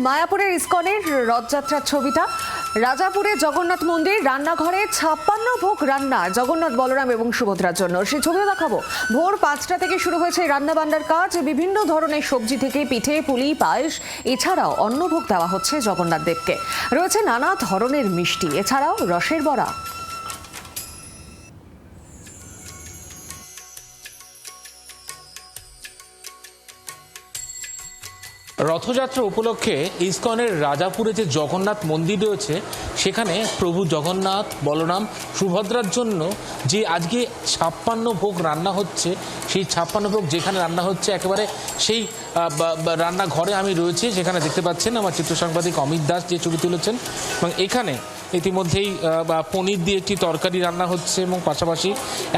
মায়াপুরের ইসকনের রথযাত্রার ছবিটা। রাজাপুরে জগন্নাথ মন্দির রান্নাঘরে 56 ভোগ রান্না জগন্নাথ, বলরাম এবং সুভদ্রার জন্য। সেই ছবি দেখাবো। ভোর 5টা থেকে শুরু হয়েছে রান্না বান্নার কাজ। বিভিন্ন ধরনের সবজি থেকে পিঠে, পুলি, পায়েস এছাড়াও অন্নভোগ দেওয়া হচ্ছে জগন্নাথ দেবকে। রয়েছে নানা ধরনের মিষ্টি, এছাড়াও রসের বড়া। রথযাত্রা উপলক্ষে ইসকনের রাজাপুরে যে জগন্নাথ মন্দির রয়েছে সেখানে প্রভু জগন্নাথ, বলরাম, সুভদ্রার জন্য যে আজকে 56 ভোগ রান্না হচ্ছে, সেই 56 ভোগ যেখানে রান্না হচ্ছে একেবারে সেই রান্নাঘরে আমি রয়েছি। যেখানে দেখতে পাচ্ছেন আমার চিত্র সাংবাদিক অমিত দাস যে ছবি তুলেছেন, এবং এখানে ইতিমধ্যেই পনির দিয়ে একটি তরকারি রান্না হচ্ছে এবং পাশাপাশি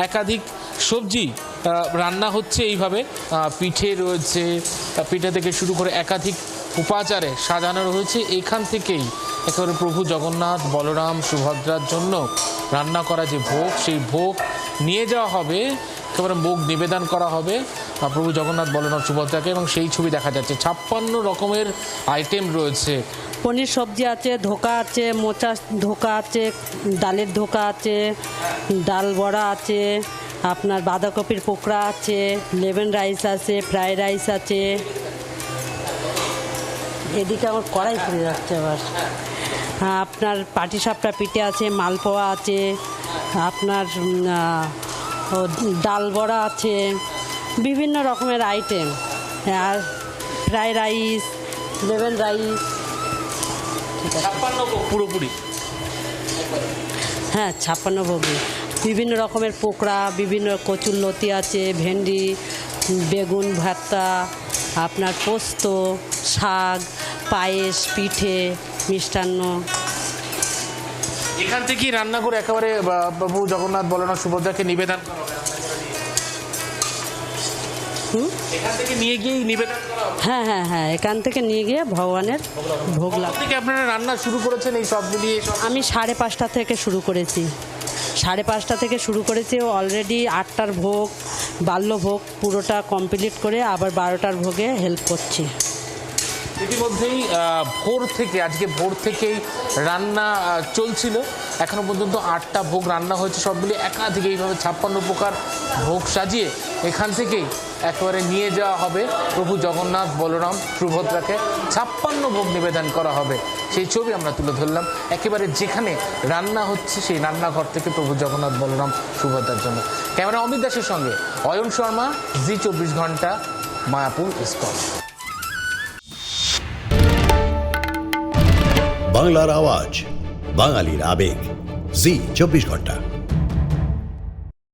একাধিক সবজি রান্না হচ্ছে। এইভাবে পিঠে রয়েছে, পিঠে থেকে শুরু করে একাধিক উপাচারে সাজানো রয়েছে। এখান থেকেই একেবারে প্রভু জগন্নাথ, বলরাম, সুভদ্রার জন্য রান্না করা যে ভোগ, সেই ভোগ নিয়ে যাওয়া হবে, একেবারে ভোগ নিবেদন করা হবে প্রভু জগন্নাথ, বলরাম, সুভদ্রাকে। এবং সেই ছবি দেখা যাচ্ছে 56 রকমের আইটেম রয়েছে। পনির সবজি আছে, ধোকা আছে, মোচা ধোকা আছে, ডালের ধোকা আছে, ডাল বড়া আছে, আপনার বাঁধাকপির পোকড়া আছে, লেমন রাইস আছে, ফ্রাইড রাইস আছে। এদিকে আমার কড়াই পড়ে যাচ্ছে আবার। আপনার পাটিসাপটা পিঠে আছে, মালপোয়া আছে, আপনার ডাল বড়া আছে, বিভিন্ন রকমের আইটেম। আর ফ্রাইড রাইস, লেমন রাইস। 56 পুরোপুরি, হ্যাঁ 56 ভোগে বিভিন্ন রকমের পোকড়া, বিভিন্ন কচুর লতি আছে, ভেন্ডি, বেগুন ভর্তা, আপনার পোস্ত, শাক, পায়েস, পিঠে, মিষ্টান্ন। এখান থেকেই রান্না করে একেবারে প্রভু জগন্নাথ, বলরাম, সুভদ্রাকে নিবেদন করা হবে। এখান থেকে নিয়ে গিয়েই নিবেদন করা হবে। হ্যাঁ হ্যাঁ হ্যাঁ, এখান থেকে নিয়ে গিয়ে ভগবানের ভোগ লাগ। থেকে আপনারা রান্না শুরু করেছেন এই সব মিলিয়ে? আমি 5:30 থেকে শুরু করেছি। 5:30 থেকে শুরু করেছি। অলরেডি 8টার ভোগ, বাল্যভোগ পুরোটা কমপ্লিট করে আবার 12টার ভোগে হেল্প করছি। ইতিমধ্যেই আজকে ভোর থেকেই রান্না চলছিল। এখনো পর্যন্ত 8টা ভোগ রান্না হয়েছে। সব মিলিয়ে একাধিক এইভাবে 56 প্রকার ভোগ সাজিয়ে এখান থেকেই একেবারে নিয়ে যাওয়া হবে প্রভু জগন্নাথ, বলরাম, সুভদ্রাকে। 56 ভোগ নিবেদন করা হবে। সেই ছবি আমরা তুলে ধরলাম একেবারে যেখানে রান্না হচ্ছে সেই রান্নাঘর থেকে প্রভু জগন্নাথ, বলরাম, সুভদ্রার জন্য। ক্যামেরা অমিত দাসের সঙ্গে অয়ন শর্মা, জি 24 ঘন্টা, মায়াপুর ইসকন। বাংলার আওয়াজ, বাঙালির আবেগ, জি 24 ঘন্টা।